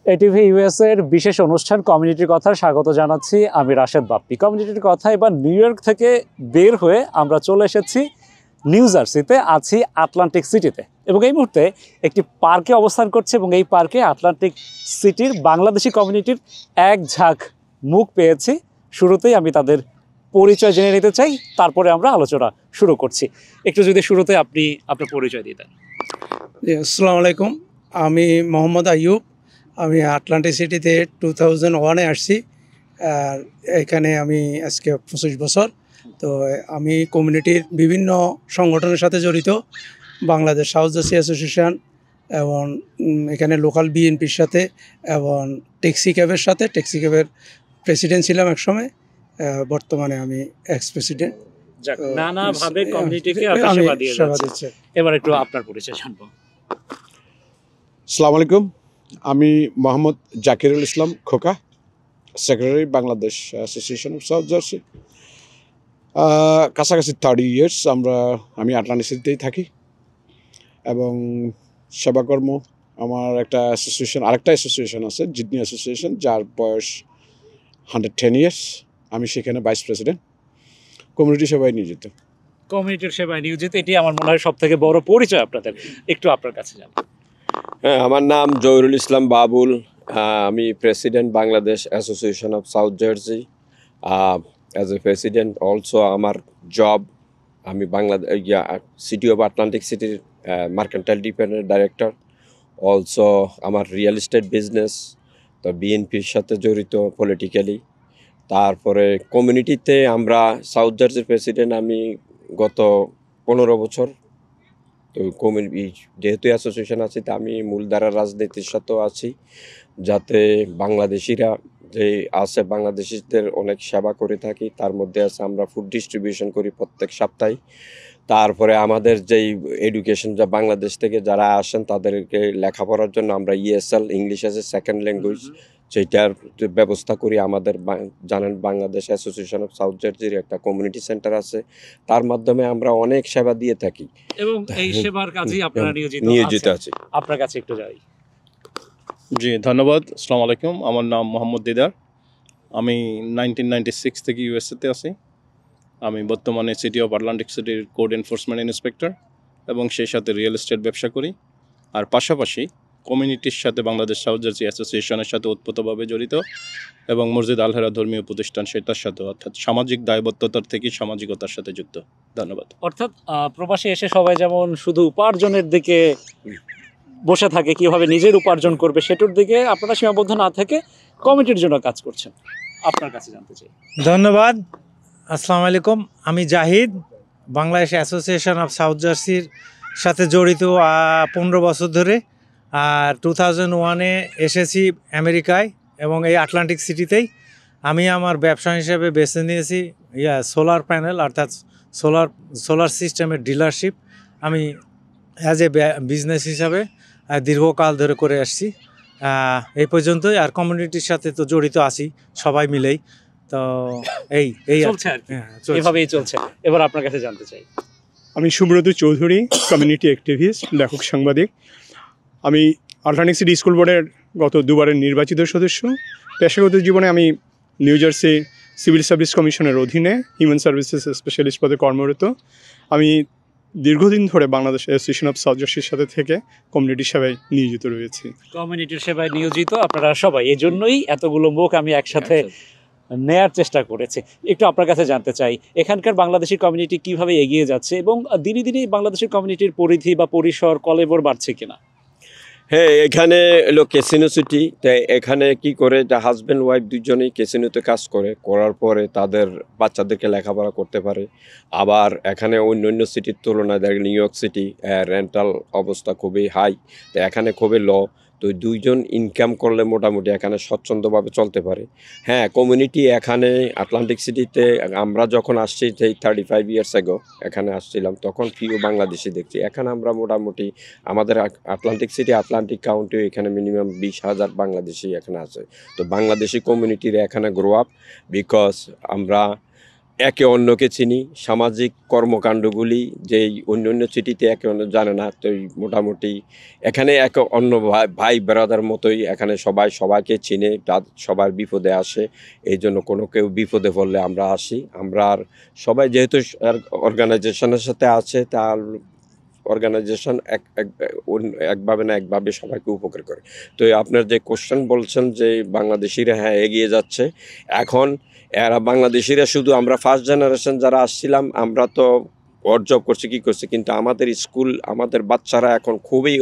ATV US এর বিশেষ অনুষ্ঠান কমিউনিটির কথা স্বাগত জানাচ্ছি। আমি রাশেদ বাপ্পি। কমিউনিটির কথা এবার নিউ ইয়র্ক থেকে বের হয়ে আমরা চলে এসেছি নিউ জার্সিতে, আছি আটলান্টিক সিটিতে এবং এই মুহূর্তে একটি পার্কে অবস্থান করছে এবং এই পার্কে আটলান্টিক সিটির বাংলাদেশি কমিউনিটির এক ঝাঁক মুখ পেয়েছি। শুরুতেই আমি তাদের পরিচয় জেনে নিতে চাই, তারপরে আমরা আলোচনা শুরু করছি। একটু যদি শুরুতে আপনি আপনার পরিচয় দিতেন। আসসালামু আলাইকুম, আমি মোহাম্মদ আইয়ুব। আমি আটলান্টিক সিটিতে 2001-এ আসছি। আর এখানে আমি আজকে 25 বছর। তো আমি কমিউনিটির বিভিন্ন সংগঠনের সাথে জড়িত, বাংলাদেশ সাউথ জার্সি অ্যাসোসিয়েশন এবং এখানে লোকাল বিএনপির সাথে এবং ট্যাক্সি ক্যাবের সাথে। ট্যাক্সি ক্যাবের প্রেসিডেন্ট ছিলাম একসময়, বর্তমানে আমি এক্স প্রেসিডেন্ট। নানাভাবে কমিউনিটিকে সেবা দিয়ে যাচ্ছে। এবার একটু আপনার পরিচয় জানবো। আসসালামু আলাইকুম, আমি মোহাম্মদ জাকিরুল ইসলাম খোকা, secretary Bangladesh association of South jersey. কাছাকাছি 30 ইয়ার্স আমি আটলান্টিক সিটিতেই থাকি এবং সেবাকর্ম আমার আরেকটা অ্যাসোসিয়েশন আছে, জিডনি অ্যাসোসিয়েশন, যার বয়স 110 ইয়ার্স। আমি সেখানে ভাইস প্রেসিডেন্ট, কমিউনিটি সেবায় নিয়োজিত। কমিউনিটির সেবায় নিয়োজিত, এটি আমার মনে হয় সব থেকে বড় পরিচয় আপনাদের। একটু আপনার কাছে জানবো। হ্যাঁ, আমার নাম জহিরুল ইসলাম বাবুল। আমি president Bangladesh association of South jersey. As a president also আমার জব, আমি সিটি অফ আটলান্টিক সিটির মার্কেন্টাইল ডিপার্টমেন্টের ডাইরেক্টর। অলসো আমার রিয়েল এস্টেট বিজনেস, তো বিএনপির সাথে জড়িত পলিটিক্যালি। তারপরে কমিউনিটিতে আমরা সাউথ জার্সির প্রেসিডেন্ট আমি গত 15 বছর। তো যেহেতু অ্যাসোসিয়েশন আছে, তা আমি মূলধারা রাজনীতির সাথেও আছি, যাতে বাংলাদেশিরা যে আছে, বাংলাদেশিদের অনেক সেবা করে থাকি। তার মধ্যে আছে আমরা ফুড ডিস্ট্রিবিউশন করি প্রত্যেক সপ্তাহে। তারপরে আমাদের যেই এডুকেশন, যা বাংলাদেশ থেকে যারা আসেন তাদেরকে লেখাপড়ার জন্য আমরা ESL, English as a second language, সেইটার ব্যবস্থা করি। আমাদের জানেন বাংলাদেশ অ্যাসোসিয়েশন অফ সাউথ জার্সির একটা কমিউনিটি সেন্টার আছে, তার মাধ্যমে আমরা অনেক সেবা দিয়ে থাকি এবং এই সেবার কাজেই আপনারা নিয়োজিত আছি। আপনার কাছে একটু যাই। জি, ধন্যবাদ। আসসালামু আলাইকুম, আমার নাম মোহাম্মদ দিদার। আমি 1996 থেকে ইউএসএতে আছি। আমি বর্তমানে সিটি অফ আটলান্টিক সিটির কোড এনফোর্সমেন্ট ইন্সপেক্টর এবং সেই সাথে রিয়েল এস্টেট ব্যবসা করি। আর পাশাপাশি কমিউনিটির সাথে বাংলাদেশ সাউথ জার্সি অ্যাসোসিয়েশনের সাথে ওতপ্রোতভাবে জড়িত এবং মসজিদ আলহেরা ধর্মীয় প্রতিষ্ঠান, সেটার সাথে, অর্থাৎ সামাজিক দায়বদ্ধতার থেকে সামাজিকতার সাথে যুক্ত। ধন্যবাদ। অর্থাৎ প্রবাসে এসে সবাই যেমন শুধু উপার্জনের দিকে বসে থাকে, কিভাবে নিজের উপার্জন করবে সেটার দিকে আপনারা সীমাবদ্ধ না থেকে কমিটির জন্য কাজ করছেন। আপনার কাছে জানতে চাই। ধন্যবাদ। আসসালামু আলাইকুম, আমি Zahid, Bangladesh association of south জার্সির সাথে জড়িত 15 বছর ধরে। আর 2001-এ এসেছি আমেরিকায় এবং এই আটলান্টিক সিটিতেই আমি আমার ব্যবসা হিসেবে বেছে নিয়েছি সোলার প্যানেল, অর্থাৎ সোলার সিস্টেমের ডিলারশিপ। আমি অ্যাজ এ বিজনেস হিসাবে দীর্ঘকাল ধরে করে আসছি এই পর্যন্তই। আর কমিউনিটির সাথে তো জড়িত আছি সবাই মিলেই। তো এভাবেই চলছে। এবার আপনার কাছে জানতে চাই। আমি সুব্রত চৌধুরী, কমিউনিটি অ্যাক্টিভিস্ট, লেখক, সাংবাদিক। আমি আটলান্টিক সিটি স্কুল বোর্ডের গত 2বারের নির্বাচিত সদস্য। পেশাগত জীবনে আমি নিউ জার্সি সিভিল সার্ভিস কমিশনের অধীনে হিউম্যান সার্ভিসেস স্পেশালিস্ট পদে কর্মরত। আমি দীর্ঘদিন ধরে বাংলাদেশ অ্যাসোসিয়েশন অফ সাউথ জার্সির সাথে থেকে কমিউনিটি সেবায় নিয়োজিত রয়েছি। কমিউনিটির সেবায় নিয়োজিত আপনারা সবাই, এজন্যই এতগুলো মুখ আমি একসাথে নেয়ার চেষ্টা করেছি। একটু আপনার কাছে জানতে চাই, এখানকার বাংলাদেশি কমিউনিটি কিভাবে এগিয়ে যাচ্ছে এবং দিনে দিনে বাংলাদেশের কমিউনিটির পরিধি বা পরিসর কলেবর বাড়ছে কিনা? হ্যাঁ, এখানে এলো ক্যাসিনো সিটি। তাই এখানে কি করে, হাজব্যান্ড ওয়াইফ দুজনেই ক্যাসিনোতে কাজ করার পরে তাদের বাচ্চাদেরকে লেখাপড়া করতে পারে। আবার এখানে অন্য সিটির তুলনায় নিউ ইয়র্ক সিটি রেন্টাল অবস্থা খুবই হাই, তো এখানে খুবই লো। তো দুইজন ইনকাম করলে মোটামুটি এখানে স্বচ্ছন্দভাবে চলতে পারে। হ্যাঁ, কমিউনিটি এখানে আটলান্টিক সিটিতে আমরা যখন আসছি, সেই 35 ইয়ার্স আগে এখানে আসছিলাম, তখন প্রিয় বাংলাদেশি দেখছি। এখানে আমরা মোটামুটি আমাদের আটলান্টিক সিটি, আটলান্টিক কাউন্টি, এখানে মিনিমাম 20,000 বাংলাদেশি এখানে আছে। তো বাংলাদেশি কমিউনিটির এখানে গ্রো আপ, বিকজ আমরা একে অন্যকে চিনি, সামাজিক কর্মকাণ্ডগুলি যেই অন্য অন্য সিটিতে একে অন্য জানে না, তো মোটামুটি এখানে একে অন্য ভাই ব্রাদার মতোই এখানে সবাই সবাইকে চিনে, সবার বিপদে আসে। এই জন্য কোনো কেউ বিপদে পড়লে আমরা আসি। আমরা আর সবাই যেহেতু অর্গানাইজেশনের সাথে আছে, তার অর্গানাইজেশন একভাবে না একভাবে সবাইকে উপকার করে। তো আপনার যে কোশ্চেন বলছেন যে বাংলাদেশিরা হ্যাঁ এগিয়ে যাচ্ছে, এখন এরা বাংলাদেশিরা শুধু আমরা ফার্স্ট জেনারেশন যারা আসছিলাম আমরা তো ওয়ার্ক জব করছি কি করছি, কিন্তু আমাদের স্কুল আমাদের বাচ্চারা এখন খুবই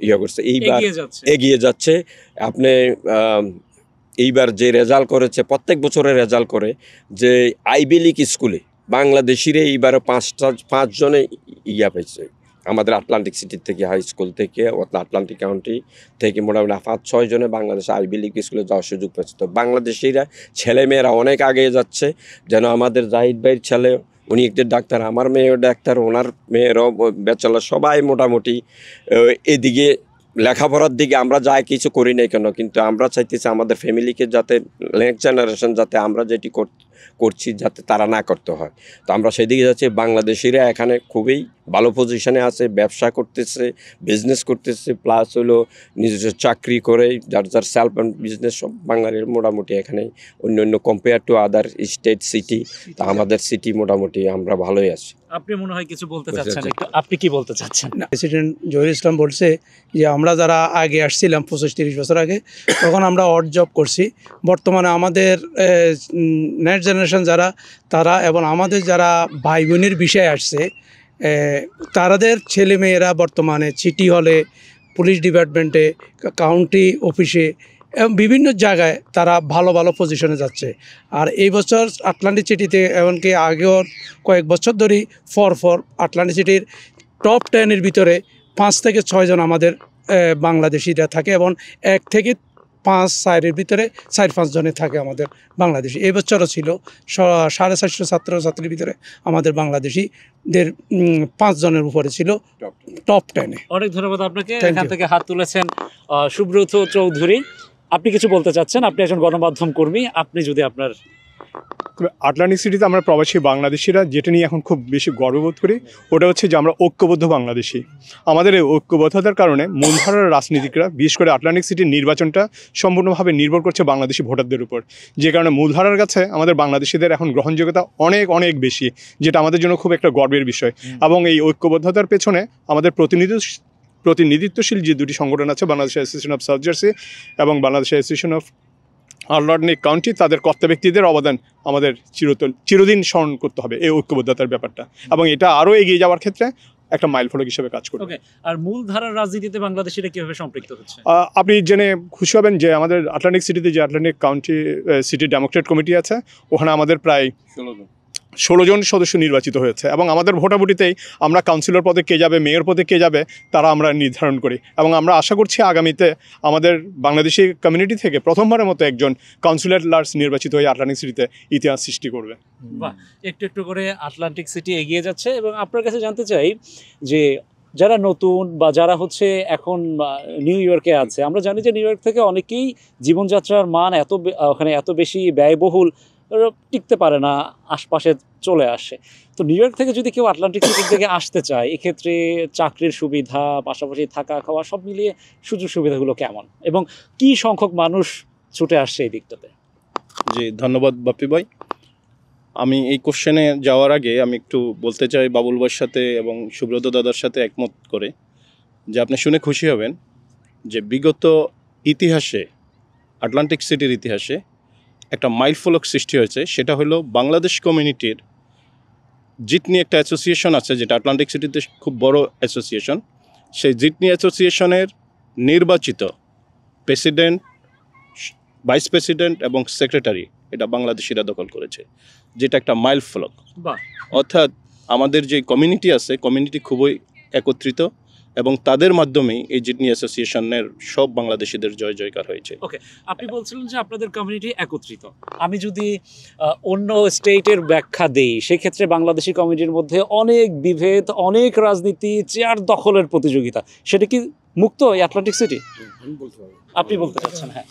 ইয়ে করছে, এইবার এগিয়ে যাচ্ছে। আপনি এইবার যে রেজাল্ট করেছে, প্রত্যেক বছরের রেজাল্ট করে যে আইভি লীগ স্কুলে বাংলাদেশিরা এইবার 5 জনে ইয়া পেয়েছে আমাদের আটলান্টিক সিটি থেকে, হাই স্কুল থেকে, আটলান্টিক কাউন্টি থেকে মোটামুটি 5-6 জনে বাংলাদেশে আইভি লীগ স্কুলে যাওয়ার সুযোগ পেয়েছে। তো বাংলাদেশিরা ছেলেমেয়েরা অনেক আগে যাচ্ছে, যেন আমাদের জাহিদ ভাইয়ের ছেলে উনি একটা ডাক্তার, আমার মেয়েও ডাক্তার, ওনার মেয়েরও ব্যাচেলর, সবাই মোটামুটি এদিকে লেখাপড়ার দিকে আমরা যাই কিছু করি নাই কেন, কিন্তু আমরা চাইতেছি আমাদের ফ্যামিলিকে যাতে নেক্সট জেনারেশন যাতে আমরা যেটি করছি যাতে তারা না করতে হয়। তো আমরা সেদিকে যাচ্ছি। বাংলাদেশিরা এখানে খুবই ভালো পজিশনে আছে, ব্যবসা করতেছে, বিজনেস করতেছে, প্লাস হলো নিজস্ব চাকরি করে যার যার সেলফ বিজনেস সব বাঙালির মোটামুটি এখানে অন্য compare to other state city. তা আমাদের সিটি মোটামুটি আমরা ভালোই আছি। আপনি মনে হয় কিছু বলতে চাচ্ছেন, একটু আপনি কি বলতে চাচ্ছেন? প্রেসিডেন্ট জহির ইসলাম বলছে যে আমরা যারা আগে আসছিলাম 25-30 বছর আগে, তখন আমরা অড জব করছি। বর্তমানে আমাদের নেক্সট জেনারেশন যারা, তারা এবং আমাদের যারা ভাই বোনের বিষয়ে আসছে, তাদের ছেলেমেয়েরা বর্তমানে সিটি হলে, পুলিশ ডিপার্টমেন্টে, কাউন্টি অফিসে এবং বিভিন্ন জায়গায় তারা ভালো ভালো পজিশনে যাচ্ছে। আর এই বছর আটলান্টিক সিটিতে, এমনকি আগেও কয়েক বছর ধরেই ফর আটলান্টিক সিটির টপ 10-এর ভিতরে 5 থেকে 6 জন আমাদের বাংলাদেশিরা থাকে, এবং 1 থেকে 5-6-এর ভিতরে 4-5 জনে থাকে আমাদের বাংলাদেশি। এই বছরও ছিল 450 ছাত্রছাত্রীর ভিতরে আমাদের বাংলাদেশিদের 5 জনের উপরে ছিল টপ 10-এ। অনেক ধন্যবাদ আপনাকে। এখান থেকে হাত তুলেছেন সুব্রত চৌধুরী। আপনি কিছু বলতে চাচ্ছেন? আপনি একজন গণমাধ্যম কর্মী, আপনি যদি আপনার আটলান্টিক সিটিতে আমরা প্রবাসী বাংলাদেশিরা যেটা নিয়ে এখন খুব বেশি গর্ববোধ করি, ওটা হচ্ছে যে আমরা ঐক্যবদ্ধ বাংলাদেশি। আমাদের এই ঐক্যবদ্ধতার কারণে মূলধারার রাজনীতিকরা, বিশেষ করে আটলান্টিক সিটির নির্বাচনটা সম্পূর্ণভাবে নির্ভর করছে বাংলাদেশি ভোটারদের উপর, যে কারণে মূলধারার কাছে আমাদের বাংলাদেশিদের এখন গ্রহণযোগ্যতা অনেক অনেক বেশি, যেটা আমাদের জন্য খুব একটা গর্বের বিষয়। এবং এই ঐক্যবদ্ধতার পেছনে আমাদের প্রতিনিধিত্বশীল যে দুটি সংগঠন আছে, Bangladesh association of South Jersey এবং Bangladesh association of Atlantic County, তাদের কর্তা ব্যক্তিদের অবদান আমাদের চিরদিন স্মরণ করতে হবে এই ঐক্যবদ্ধতার ব্যাপারটা, এবং এটা আরও এগিয়ে যাওয়ার ক্ষেত্রে একটা মাইলফলক হিসেবে কাজ করবে। আর মূলধারার রাজনীতিতে বাংলাদেশিরা কিভাবে সম্পৃক্ত হচ্ছে? আপনি জেনে খুশি হবেন যে আমাদের আটলান্টিক সিটিতে যে Atlantic county city Democrat committee আছে, ওখানে আমাদের প্রায় 16 জন সদস্য নির্বাচিত হয়েছে, এবং আমাদের ভোটাভুটিতেই আমরা কাউন্সিলর পদে কে যাবে, মেয়র পদে কে যাবে, তারা আমরা নির্ধারণ করি। এবং আমরা আশা করছি আগামীতে আমাদের বাংলাদেশি কমিউনিটি থেকে প্রথমবারের মতো একজন কাউন্সিলর লার্স নির্বাচিত হয়ে আটলান্টিক সিটিতে ইতিহাস সৃষ্টি করবে। বাহ, একটু একটু করে আটলান্টিক সিটি এগিয়ে যাচ্ছে। এবং আপনার কাছে জানতে চাই যে যারা নতুন বা যারা হচ্ছে এখন নিউ ইয়র্কে আছে, আমরা জানি যে নিউ ইয়র্ক থেকে অনেকেই জীবনযাত্রার মান ওখানে এত বেশি ব্যয়বহুল, টিকতে পারে না, আশপাশে চলে আসে। তো নিউ ইয়র্ক থেকে যদি কেউ আটলান্টিক সিটির থেকে আসতে চায়, এক্ষেত্রে চাকরির সুবিধা, পাশাপাশি থাকা খাওয়া সব মিলিয়ে সুযোগ সুবিধাগুলো কেমন, এবং কি সংখ্যক মানুষ ছুটে আসছে এই দিকটাতে? জি, ধন্যবাদ বাপ্পি ভাই। আমি এই কোশ্চেনে যাওয়ার আগে আমি একটু বলতে চাই বাবুল ভাইয়ের সাথে এবং সুব্রত দাদার সাথে একমত করে, যে আপনি শুনে খুশি হবেন যে বিগত ইতিহাসে, আটলান্টিক সিটির ইতিহাসে একটা মাইলফলক সৃষ্টি হয়েছে। সেটা হলো বাংলাদেশ কমিউনিটির জিটনি একটা অ্যাসোসিয়েশন আছে, যেটা আটলান্টিক সিটিতে খুব বড় অ্যাসোসিয়েশন। সেই জিটনি অ্যাসোসিয়েশনের নির্বাচিত প্রেসিডেন্ট, ভাইস প্রেসিডেন্ট এবং সেক্রেটারি এটা বাংলাদেশিরা দখল করেছে, যেটা একটা মাইলফলক। অর্থাৎ আমাদের যে কমিউনিটি আছে, কমিউনিটি খুবই একত্রিত, এবং তাদের মাধ্যমেই এই জিটনি অ্যাসোসিয়েশনের সব বাংলাদেশিদের জয় জয়কার হয়েছে। ওকে, আপনি বলছিলেন যে আপনাদের কমিউনিটি একত্রিত। আমি যদি অন্য স্টেটের ব্যাখ্যা দেই, সেক্ষেত্রে বাংলাদেশি কমিউনিটির মধ্যে অনেক বিভেদ, অনেক রাজনীতি, চেয়ার দখলের প্রতিযোগিতা, সেটা কি মুক্ত এই আটলান্টিক সিটি? আপনি বলতে চাচ্ছেন? হ্যাঁ,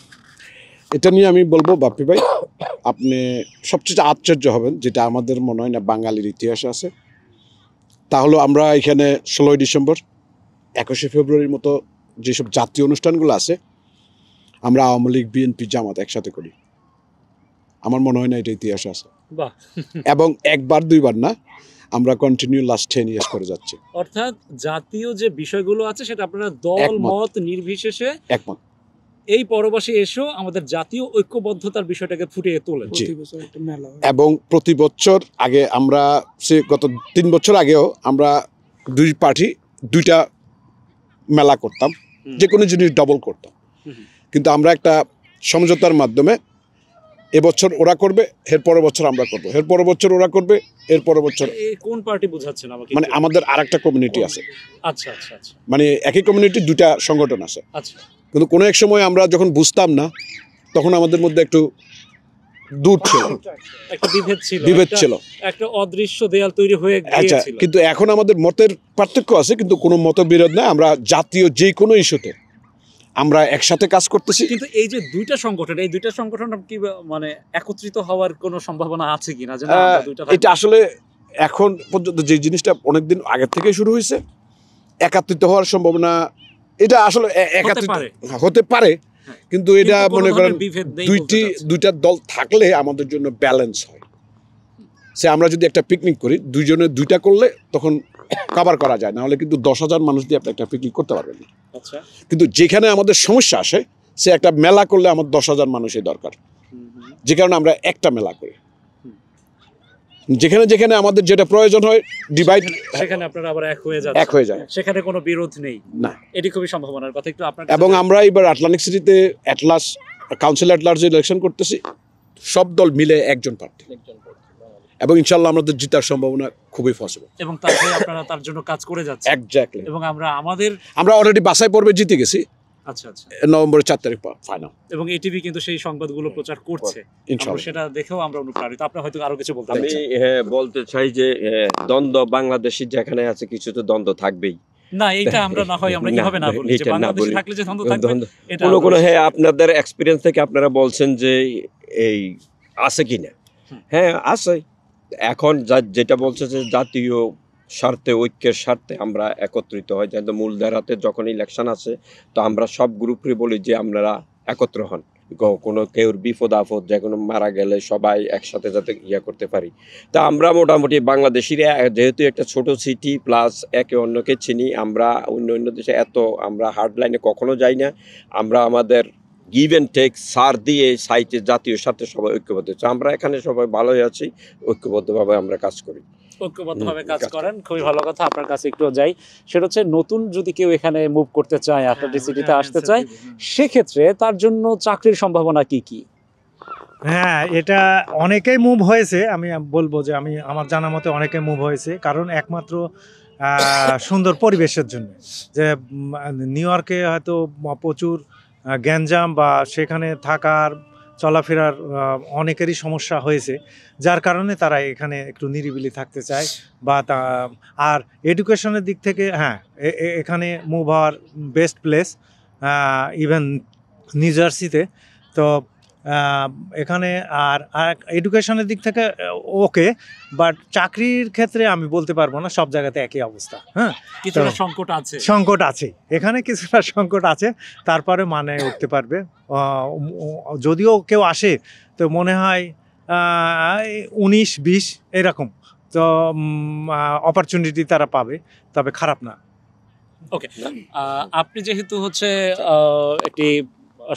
এটা নিয়ে আমি বলবো বাপ্পি ভাই, আপনি সবচেয়ে আশ্চর্য হবেন, যেটা আমাদের মনে হয় না বাঙালির ইতিহাসে আছে। তাহলে আমরা এখানে 16ই ডিসেম্বর, 21শে ফেব্রুয়ারির মতো যেসব জাতীয় অনুষ্ঠানগুলো আছে, আমরা আওয়ামী লীগ, বিএনপি, জামাত একসাথে করি। আমার মনে হয় না এটা ইতিহাসে আছে। বাহ। এবং একবার দুইবার না, আমরা কন্টিনিউ লাস্ট 10 ইয়ার্স করে যাচ্ছি। অর্থাৎ জাতীয় যে বিষয়গুলো আছে সেটা আপনারা দল একমত। মত নির্বিশেষে একমত। এই পরবাসে এসেও আমাদের জাতীয় ঐক্যবদ্ধতার বিষয়টাকে ফুটিয়ে তোলেন। জি। প্রতি বছর একটা মেলা হয়। এবং প্রতি বছর আগে আমরা গত 3 বছর আগেও আমরা দুই পার্টি দুইটা মেলা করতাম, যে কোনো জিনিস ডবল করতাম। কিন্তু আমরা একটা সমঝোতার মাধ্যমে এবছর ওরা করবে, এর পরের বছর আমরা করবো, এর পরের বছর ওরা করবে, এর পরের বছর। কোন পার্টি বুঝাচ্ছেন আমাকে? মানে আমাদের আরেকটা কমিউনিটি আছে, আচ্ছা আচ্ছা আচ্ছা মানে একই কমিউনিটি দুইটা সংগঠন আছে। আচ্ছা। কিন্তু কোনো এক সময় আমরা যখন বুঝতাম না, তখন আমাদের মধ্যে একটু দূর ছিল, একটা বিভেদ ছিল, বিভেদ ছিল। একটা অদৃশ্য দেয়াল তৈরি হয়ে আচ্ছা, গিয়েছিল। কিন্তু এখন আমাদের মতের পার্থক্য আছে, কিন্তু কোনো মতবিরোধ নাই। আমরা জাতীয় যে কোনো ইস্যুতে আমরা একসাথে কাজ করতেছি। কিন্তু এই যে দুইটা সংগঠন, এই দুইটা সংগঠন কি মানে একত্রিত হওয়ার কোনো সম্ভাবনা আছে কিনা? যে না, আমরা দুইটা এটা আসলে এখন পর্যন্ত যে জিনিসটা অনেকদিন আগে থেকে শুরু হয়েছে, একাত্রিত হওয়ার সম্ভাবনা এটা আসলে একাত্রিত হতে পারে, কিন্তু এটা মনে করেন দুইটা দল থাকলে আমাদের জন্য ব্যালেন্স হয়। সে আমরা যদি একটা পিকনিক করি, দুইজনে দুইটা করলে তখন কভার করা যায়, না হলে কিন্তু 10,000 মানুষ দিয়ে আপনি একটা পিকনিক করতে পারবেন না। আচ্ছা। কিন্তু যেখানে আমাদের সমস্যা আসে, সে একটা মেলা করলে আমার 10,000 মানুষই দরকার, যে কারণে আমরা একটা মেলা করি। যেখানে যেখানে আমাদের যেটা প্রয়োজন হয় ডিভাইড, সেখানে আপনারা আবার এক হয়ে যায়, সেখানে কোনো বিরোধ নেই না। এটি খুবই সম্ভাবনার কথা। একটু আপনার এবং আমরা এবার আটলান্টিক সিটিতে Atlas council at large election করতেছি, সব দল মিলে একজন প্রার্থী, এবং ইনশাল্লাহ আমাদের জিতার সম্ভাবনা খুবই পসিবল। এবং তারপরে আপনারা তার জন্য কাজ করে যাচ্ছেন। এক্স্যাক্টলি। এবং আমরা অলরেডি বাছাই পর্বে জিতে গেছি। আচ্ছা আচ্ছা। নভেম্বরের 4 তারিখ ফাইনাল। এবং এটিভি কিন্তু সেই সংবাদগুলো প্রচার করছে, আমরা সেটা দেখেও আমরা অনুপ্রাণিত। আপনারা হয়তো আরো কিছু বলতে আমি বলতে চাই যে দ্বন্দ্ব বাংলাদেশি যেখানে আছে, কিছু তো দ্বন্দ্ব থাকবেই। না, এটা আমরা না হয় আমরা কিভাবে না বলি যে বাংলাদেশে থাকলে যে দ্বন্দ্ব থাকবে, এটা কোনো আপনাদের এক্সপেরিয়েন্স থেকে আপনারা বলছেন যে এই আছে কিনা? হ্যাঁ আছে। এখন যেটা বলছে যে জাতীয় স্বার্থে, ঐক্যের স্বার্থে আমরা একত্রিত হই। যেন মূলধারাতে যখন ইলেকশন আছে, তো আমরা সব গ্রুপই বলি যে আপনারা একত্র হন, কোনো কেউর বিপদ আপদ, যে কোনো মারা গেলে সবাই একসাথে যাতে করতে পারি। তা আমরা মোটামুটি বাংলাদেশিরা, যেহেতু একটা ছোট সিটি প্লাস একে অন্যকে চিনি, আমরা অন্য দেশে এত আমরা হার্ড লাইনে কখনো যাই না। আমরা আমাদের গিভ অ্যান্ড টেক সার দিয়ে সাইটে জাতীয় স্বার্থে সবাই ঐক্যবদ্ধ হচ্ছে। আমরা এখানে সবাই ভালোই আছি, ঐক্যবদ্ধভাবে আমরা কাজ করি, ঐক্যবদ্ধভাবে কাজ করেন, খুবই ভালো কথা। আপনার কাছে একটু যাই, সেটা হচ্ছে নতুন যদি কেউ এখানে মুভ করতে চায়, আটলান্টিক সিটিতে আসতে চায়, সেক্ষেত্রে তার জন্য চাকরির সম্ভাবনা কি কি? হ্যাঁ, এটা অনেকেই মুভ হয়েছে। আমি বলবো যে আমার জানা মতে অনেকে মুভ হয়েছে, কারণ একমাত্র সুন্দর পরিবেশের জন্য। যে নিউ ইয়র্কে হয়তো প্রচুর গ্যাঞ্জাম বা সেখানে থাকার চলাফেরার অনেকেরই সমস্যা হয়েছে, যার কারণে তারা এখানে একটু নিরিবিলি থাকতে চায়। বা আর এডুকেশনের দিক থেকে হ্যাঁ, এখানে মুভ হওয়ার বেস্ট প্লেস, ইভেন নিউ জার্সিতে। তো এখানে আর এডুকেশনের দিক থেকে ওকে, বাট চাকরির ক্ষেত্রে আমি বলতে পারবো না সব জায়গাতে একই অবস্থা। হ্যাঁ, কিছুটা সংকট আছে এখানে, কিছুটা সংকট আছে, তারপরে মানে উঠতে পারবে। যদিও কেউ আসে তো মনে হয় 19-20 এরকম তো অপরচুনিটি তারা পাবে, তবে খারাপ না। ওকে, আপনি যেহেতু হচ্ছে একটি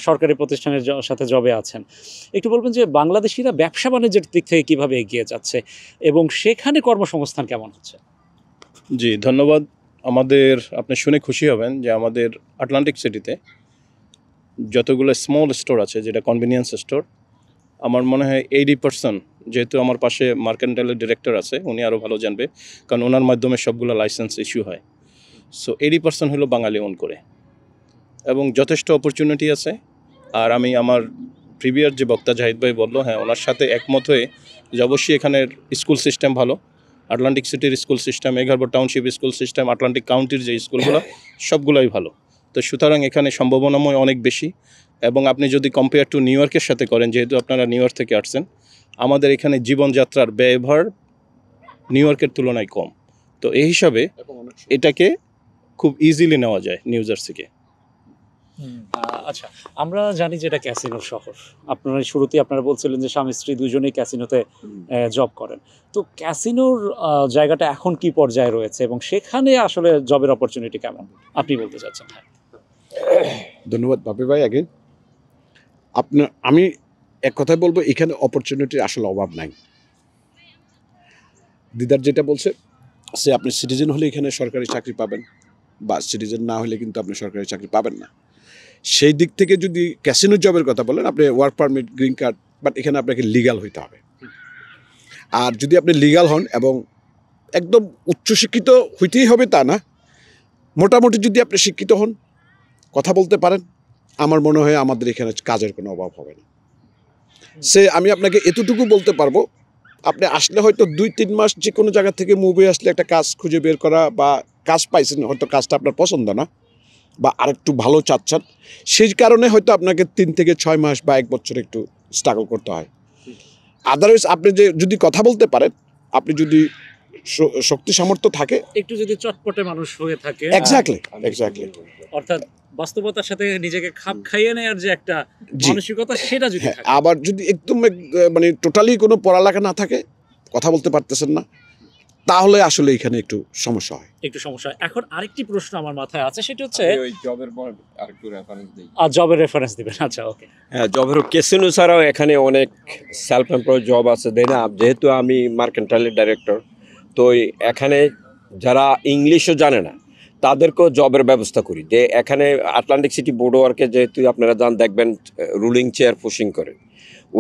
সরকারি প্রতিষ্ঠানের সাথে জবে আছেন, একটু বলবেন যে বাংলাদেশিরা ব্যবসা বাণিজ্যের দিক থেকে কিভাবে এগিয়ে যাচ্ছে এবং সেখানে কর্মসংস্থান কেমন হচ্ছে? জি ধন্যবাদ। আপনি শুনে খুশি হবেন যে আমাদের আটলান্টিক সিটিতে যতগুলো স্মল স্টোর আছে, যেটা কনভিনিয়েন্স স্টোর, আমার মনে হয় 80%, যেহেতু আমার পাশে মার্কেন্টাইলের ডিরেক্টর আছে, উনি আরও ভালো জানবে, কারণ ওনার মাধ্যমে সবগুলো লাইসেন্স ইস্যু হয়। সো 80% হলো বাঙালি ওন করে, এবং যথেষ্ট অপরচুনিটি আছে। আর আমি আমার প্রিভিয়াস যে বক্তা জাহিদ ভাই বললো, হ্যাঁ ওনার সাথে একমত হয়ে যে অবশ্যই এখানের স্কুল সিস্টেম ভালো। আটলান্টিক সিটির school system, Egg Harbor township school system, Atlantic কাউন্টির যে স্কুলগুলো সবগুলোই ভালো। তো সুতরাং এখানে সম্ভাবনাময় অনেক বেশি। এবং আপনি যদি কম্পেয়ার টু নিউ ইয়র্কের সাথে করেন, যেহেতু আপনারা নিউ ইয়র্ক থেকে আসছেন, আমাদের এখানে জীবনযাত্রার ব্যয়ভার নিউ ইয়র্কের তুলনায় কম। তো এই হিসাবে এটাকে খুব ইজিলি নেওয়া যায় নিউ জার্সিকে। আচ্ছা, আমরা জানি যে এটা ক্যাসিনোর শহর। আপনারা শুরুতেই আপনারা বলছিলেন যে স্বামী স্ত্রী দুজনেই ক্যাসিনোতে জব করেন। তো ক্যাসিনোর জায়গাটা এখন কি পর্যায়ে রয়েছে এবং সেখানে আসলে জবের অপরচুনিটি কেমন আপনি বলতে চাচ্ছেন? হ্যাঁ, ধন্যবাদ বাপি ভাই। আগে আমি এক কথায় বলবো, এখানে অপরচুনিটির আসলে অভাব নাই। দিদার যেটা বলছে, সে আপনি সিটিজেন হলে এখানে সরকারি চাকরি পাবেন, বা সিটিজেন না হলে কিন্তু আপনি সরকারি চাকরি পাবেন না। সেই দিক থেকে যদি ক্যাসিনো জবের কথা বলেন, আপনি work permit, green card, but এখানে আপনাকে লিগ্যাল হইতে হবে। আর যদি আপনি লিগ্যাল হন এবং একদম উচ্চশিক্ষিত হইতেই হবে তা না, মোটামুটি যদি আপনি শিক্ষিত হন, কথা বলতে পারেন, আমার মনে হয় আমাদের এখানে কাজের কোনো অভাব হবে না। আমি আপনাকে এতটুকু বলতে পারবো, আপনি আসলে হয়তো 2-3 মাস যে কোনো জায়গা থেকে মুভি আসলে একটা কাজ খুঁজে বের করা, বা কাজ পাইছেন, হয়তো কাজটা আপনার পছন্দ না বা আরেকটু ভালো চাচ্ছেন, সেই কারণে হয়তো আপনাকে 3 থেকে 6 মাস বা 1 বছর একটু স্ট্রাগল করতে হয়। আদারওয়াইজ আপনি যদি কথা বলতে পারেন, আপনি যদি শক্তি সামর্থ্য থাকে, একটু যদি চটপটে মানুষ হয়ে থাকে, এক্স্যাক্টলি অর্থাৎ বাস্তবতার সাথে নিজেকে খাপ খাইয়ে নেওয়ার যে একটা মানসিকতা, সেটা যদি থাকে। আবার যদি একদম মানে টোটালি কোনো পড়ালেখা না থাকে, কথা বলতে পারতেছেন না, তাহলে আসলে এখানে একটু সমস্যা হয়। এখন আরেকটি প্রশ্ন আমার মাথায় আছে, সেটা হচ্ছে ওই জবের পর আরেকটু রেফারেন্স দিই। জবের রেফারেন্স দিবেন? আচ্ছা, ওকে। হ্যাঁ, জবের ক্যাসিনো ছাড়াও এখানে অনেক সেলফ এমপ্লয়েড জব আছে, তাই না? যেহেতু আমি মার্কেন্টাইলের ডাইরেক্টর, তো এখানে যারা ইংলিশও জানে না তাদেরকেও জবের ব্যবস্থা করি। যে এখানে আটলান্টিক সিটি বোর্ড ওয়ার্কে যেহেতু আপনারা দেখবেন রুলিং চেয়ার পুশিং করে,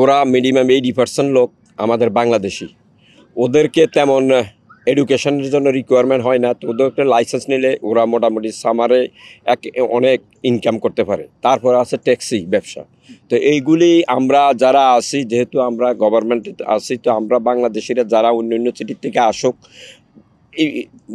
ওরা মিনিমাম 80% লোক আমাদের বাংলাদেশি। ওদেরকে তেমন এডুকেশনের জন্য রিকোয়ারমেন্ট হয় না, তো ওদের একটা লাইসেন্স নিলে ওরা মোটামুটি সামারে অনেক ইনকাম করতে পারে। তারপর আছে ট্যাক্সি ব্যবসা। তো এইগুলি আমরা যারা আছি, যেহেতু আমরা গভর্নমেন্টে আছি, তো আমরা বাংলাদেশিরা যারা অন্য অন্য সিটি থেকে আসুক,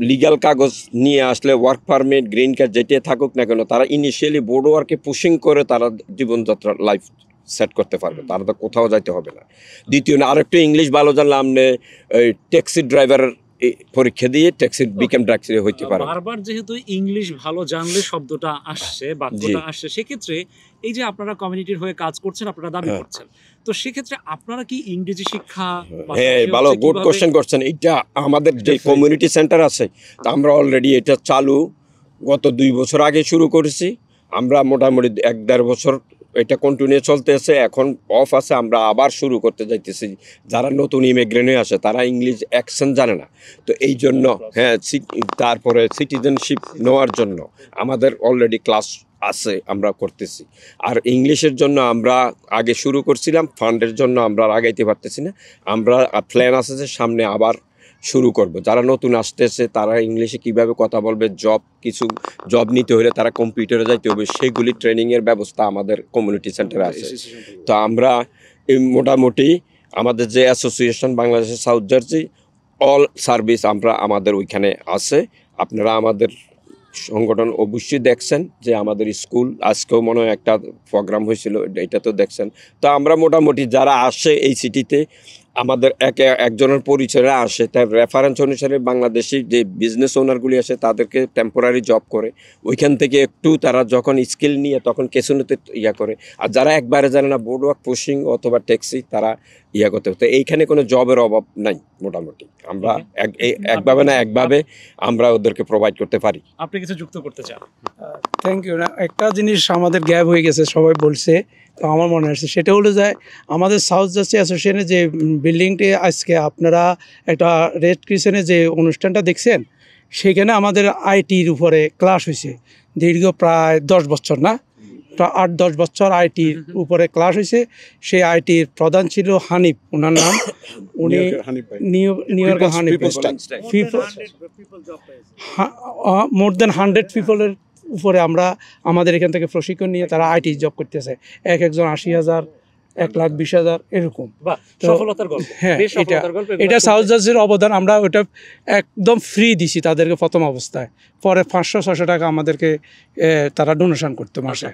লিগ্যাল কাগজ নিয়ে আসলে, ওয়ার্ক পারমিট, গ্রিন কার্ড যেটাই থাকুক না কেন, তারা ইনিশিয়ালি বোর্ড ওয়ার্কে পুশিং করে তারা জীবনযাত্রা লাইফ সেট করতে পারবে, তারা তো কোথাও যাইতে হবে না। দ্বিতীয়, আরেকটু ইংলিশ ভালো জানলে আপনি ট্যাক্সি ড্রাইভার পরীক্ষা দিয়ে ট্যাক্সি বিকেম ট্যাক্সি হইতে পারে। বারবার যেহেতু ইংলিশ ভালো জানলে শব্দটা আসছে, বাক্যটা আসছে, সেক্ষেত্রে এই যে আপনারা কমিউনিটির হয়ে কাজ করছেন, আপনারা দাবি করছেন, তো সেক্ষেত্রে আপনারা কি ইংরেজি শিক্ষা? হ্যাঁ, ভালো, গুড কোশ্চেন করছেন। এটা আমাদের যে কমিউনিটি সেন্টার আছে, তা আমরা অলরেডি এটা চালু গত 2 বছর আগে শুরু করেছি। আমরা মোটামুটি 1-1.5 বছর এটা কন্টিনিউ চলতেছে। এখন অফ আছে, আমরা আবার শুরু করতে যাইতেছি। যারা নতুন ইমিগ্রেন্ট হয়ে আসে, তারা ইংলিশ অ্যাকসেন্ট জানে না, তো এই জন্য হ্যাঁ, তারপরে সিটিজেনশিপ নেওয়ার জন্য আমাদের অলরেডি ক্লাস আছে, আমরা করতেছি। আর ইংলিশের জন্য আমরা আগে শুরু করছিলাম, ফান্ডের জন্য আমরা আগাইতে পারতেছি না। আমরা প্ল্যান আছে যে সামনে আবার শুরু করব। যারা নতুন আসতেছে তারা ইংলিশে কিভাবে কথা বলবে, কিছু জব নিতে হলে তারা কম্পিউটারে যাইতে হবে, সেগুলি ট্রেনিংয়ের ব্যবস্থা আমাদের কমিউনিটি সেন্টারে আছে। তো আমরা মোটামুটি আমাদের যে অ্যাসোসিয়েশন বাংলাদেশের সাউথ জার্সি, অল সার্ভিস আমাদের ওইখানে আছে। আপনারা আমাদের সংগঠন অবশ্যই দেখছেন যে আমাদের স্কুল, আজকেও মনে হয় একটা প্রোগ্রাম হয়েছিল, এটা তো দেখছেন। তো আমরা মোটামুটি যারা আসে এই সিটিতে, আমাদের একজনের পরিচয়ে আসে, তার রেফারেন্স অনুসারে বাংলাদেশি যে বিজনেস ওনারগুলি আসে তাদেরকে টেম্পোরারি জব করে, ওইখান থেকে একটু তারা যখন স্কিল নিয়ে তখন ক্যাসিনোতে করে। আর যারা একবারে জানে না, বোর্ড ওয়ার্ক, পুশিং অথবা ট্যাক্সি, তারা করতে হবে। তো এইখানে কোনো জবের অভাব নাই। মোটামুটি আমরা একভাবে না একভাবে আমরা ওদেরকে প্রোভাইড করতে পারি। আপনি কিছু যুক্ত করতে চান? Thank you. একটা জিনিস আমাদের গ্যাপ হয়ে গেছে, সবাই বলছে, তো আমার মনে আসছে, সেটা হলো যে আমাদের সাউথ জার্সি অ্যাসোসিয়েশনের যে বিল্ডিংটি আজকে আপনারা একটা রেড ক্রিসেনে যে অনুষ্ঠানটা দেখছেন, সেখানে আমাদের আইটির উপরে ক্লাস হয়েছে দীর্ঘ প্রায় 10 বছর, না 8-10 বছর আইটির উপরে ক্লাস হয়েছে। সেই আইটির প্রধান ছিল হানিফ, ওনার নাম, উনি নিউ ইয়র্কের হানিফ, মোর দেন 100 পিপলের উপরে আমরা আমাদের এখান থেকে প্রশিক্ষণ নিয়ে তারা আইটি জব করতেছে। একজন 80,000 1,20,000 এরকম। বাহ, তো সফলতার গল্প। হ্যাঁ, বেশ সফলতার গল্প। এগুলো এটা শুনতে- সাউথ জার্সির অবদান। আমরা ওটা একদম ফ্রি দিছি তাদেরকে প্রথম অবস্থায়, পরে 500-600 টাকা আমাদেরকে তারা ডোনেশন করতো মাসে।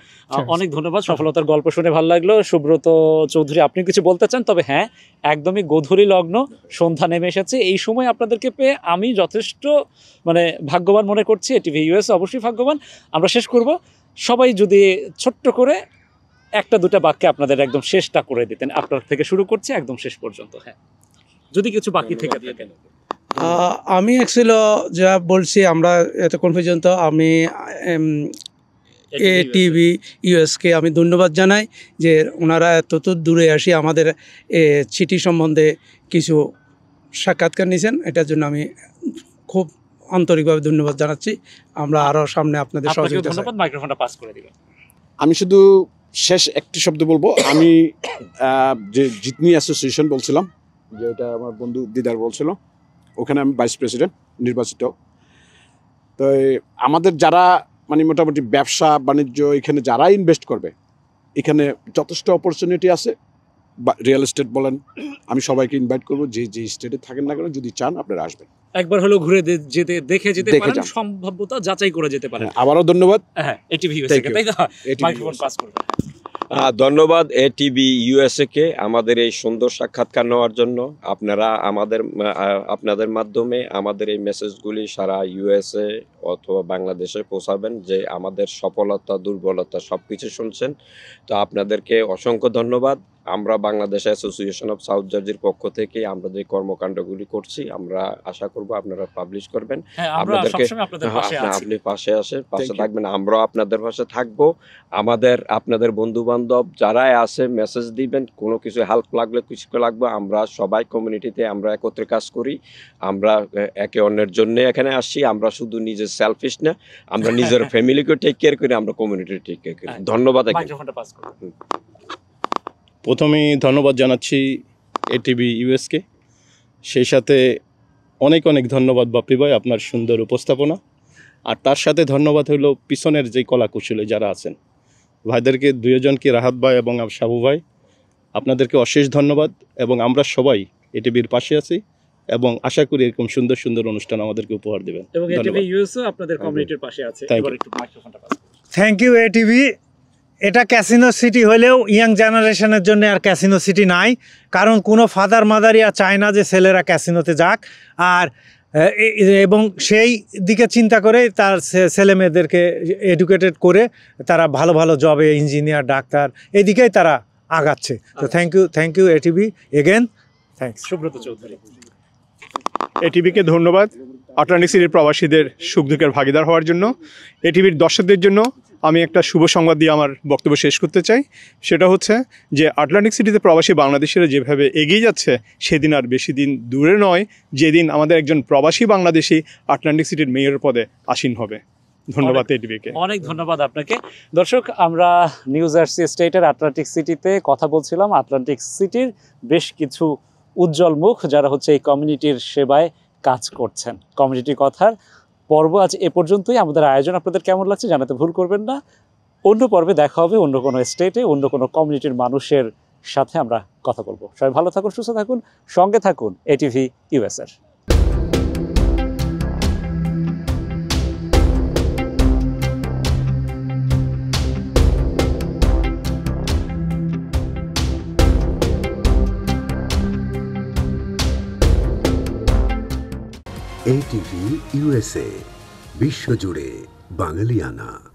অনেক ধন্যবাদ, সফলতার গল্প শুনে ভালো লাগলো। সুব্রত চৌধুরী, আপনি কিছু বলতে চান? তবে হ্যাঁ, একদমই গোধূলি লগ্ন, সন্ধ্যা নেমে এসেছে। এই সময় আপনাদেরকে পেয়ে আমি যথেষ্ট ভাগ্যবান মনে করছি। এটিভি ইউএস অবশ্যই ভাগ্যবান। আমরা শেষ করব, সবাই যদি ছোট্ট করে একটা দুটা বাক্যে আপনাদের একদম শেষটা করে দিতেন। আপনার থেকে শুরু করছি একদম শেষ পর্যন্ত। হ্যাঁ, যদি কিছু বাকি থেকে থাকে। আমি অ্যাকচুয়ালি যা বলছি, আমরা এতক্ষণ পর্যন্ত আমি এটিভি ইউএসকে আমি ধন্যবাদ জানাই যে ওনারা এত দূরে আসি আমাদের সিটি সম্বন্ধে কিছু সাক্ষাৎকার নিয়েছেন। এটার জন্য আমি খুব আন্তরিকভাবে ধন্যবাদ জানাচ্ছি। আমরা আরও সামনে আপনাদের সহযোগিতা চাই। ধন্যবাদ। মাইক্রোফোনটা পাস করে দিবেন। আমি শুধু শেষ একটি শব্দ বলবো। আমি যে জিতনি অ্যাসোসিয়েশন বলছিলাম, যে এটা আমার বন্ধু দিদার বলছিল, ওখানে আমি ভাইস প্রেসিডেন্ট নির্বাচিত। তো আমাদের যারা মোটামুটি ব্যবসা বাণিজ্য এখানে যারা ইনভেস্ট করবে, এখানে যথেষ্ট অপরচুনিটি আছে। রিয়েল এস্টেট বলেন, আমি সবাইকে ইনভাইট করবো, যে যে স্টেটে থাকেন না কেন, যদি চান আপনারা আসবেন, একবার হলো ঘুরে দেখে যেতে দেখে পারেন, যান। সম্ভাব্যতা যাচাই করে যেতে পারেন। আবারও ধন্যবাদ। হ্যাঁ, এটিভি ইউএস Thank থেকে, you. তাই তো? ATV মাইক্রোফোন পাস করবেন। ধন্যবাদ এটিভি ইউএসএ কে আমাদের এই সুন্দর সাক্ষাৎকার নেওয়ার জন্য। আপনারা আপনাদের মাধ্যমে আমাদের এই মেসেজগুলি সারা ইউএসএ অথবা বাংলাদেশে পৌঁছাবেন, যে আমাদের সফলতা দুর্বলতা সব কিছু শুনছেন। তো আপনাদেরকে অসংখ্য ধন্যবাদ। আমরা বাংলাদেশ অ্যাসোসিয়েশন অফ সাউথ জার্সির পক্ষ থেকে আমরা যে কর্মকাণ্ডগুলি করছি, আমরা আশা করব আপনারা পাবলিশ করবেন। হ্যাঁ, আমরা সবসময় আপনাদের পাশে আছি। আপনি পাশে you. থাকবেন, আমরাও আপনাদের পাশে থাকবো। আপনাদের বন্ধু বান্ধব যারাই আছে মেসেজ দিবেন, কোনো কিছু হেল্প লাগলে, কিছু লাগবে। আমরা সবাই কমিউনিটিতে আমরা একত্রে কাজ করি। আমরা একে অন্যের জন্য এখানে আসছি। আমরা শুধু নিজের সেলফিশ না, আমরা নিজের ফ্যামিলিকে টেক কেয়ার করি, আমরা কমিউনিটি টেক কেয়ার করি। ধন্যবাদ। মাইক্রোফোনটা পাস করবেন। প্রথমেই ধন্যবাদ জানাচ্ছি এটিভি ইউএসকে, সেই সাথে অনেক অনেক ধন্যবাদ বাপ্পি ভাই, আপনার সুন্দর উপস্থাপনা। আর তার সাথে ধন্যবাদ হলো পিছনের যে কলা কুশলী যারা আছেন, ভাইদেরকে, দুজনকে, রাহাত ভাই এবং সাবু ভাই, আপনাদেরকে অশেষ ধন্যবাদ। এবং আমরা সবাই এটিভির পাশে আছি এবং আশা করি এরকম সুন্দর সুন্দর অনুষ্ঠান আমাদেরকে উপহার দেবেন। এবং এটিভি ধন্যবাদ। ইউএসও আপনাদের কমিউনিটির পাশে আছে। Thank এবার you. একটু মাইক্রোফোনটা পাস করুন। Thank you ATV. এটা ক্যাসিনো সিটি হলেও ইয়াং জেনারেশনের জন্য আর ক্যাসিনো সিটি নাই, কারণ কোনো ফাদার মাদারই আর চায় না যে ছেলেরা ক্যাসিনোতে যাক। আর এবং সেই দিকে চিন্তা করে তার ছেলে মেয়েদেরকে এডুকেটেড করে তারা ভালো ভালো জবে, ইঞ্জিনিয়ার, ডাক্তার, এদিকেই তারা আগাচ্ছে। তো thank you ATV again. Thanks. Subrata Chowdhury. এটিভিকে ধন্যবাদ আটলান্টিক সিটির প্রবাসীদের সুখ দুঃখের ভাগিদার হওয়ার জন্য। এটিভির দর্শকদের জন্য আমি একটা শুভ সংবাদ দিয়ে আমার বক্তব্য শেষ করতে চাই। সেটা হচ্ছে যে আটলান্টিক সিটিতে প্রবাসী বাংলাদেশিরা যেভাবে এগিয়ে যাচ্ছে, সেদিন আর বেশি দিন দূরে নয় যেদিন আমাদের একজন প্রবাসী বাংলাদেশি আটলান্টিক সিটির মেয়র পদে আসীন হবে। ধন্যবাদ এটিভিকে। অনেক ধন্যবাদ আপনাকে। দর্শক, আমরা নিউ জার্সি স্টেটের আটলান্টিক সিটিতে কথা বলছিলাম। আটলান্টিক সিটির বেশ কিছু উজ্জ্বল মুখ যারা হচ্ছে এই কমিউনিটির সেবায় কাজ করছেন। কমিউনিটি কথার পর্ব আজ এ পর্যন্তই। আমাদের আয়োজন আপনাদের কেমন লাগছে জানাতে ভুল করবেন না। অন্য পর্বে দেখা হবে অন্য কোনো স্টেটে, অন্য কোনো কমিউনিটির মানুষের সাথে আমরা কথা বলবো। সবাই ভালো থাকুন, সুস্থ থাকুন, সঙ্গে থাকুন এটিভি ইউএসএর। এটিভি ইউএসএ, বিশ্বজুড়ে বাঙালিয়ানা।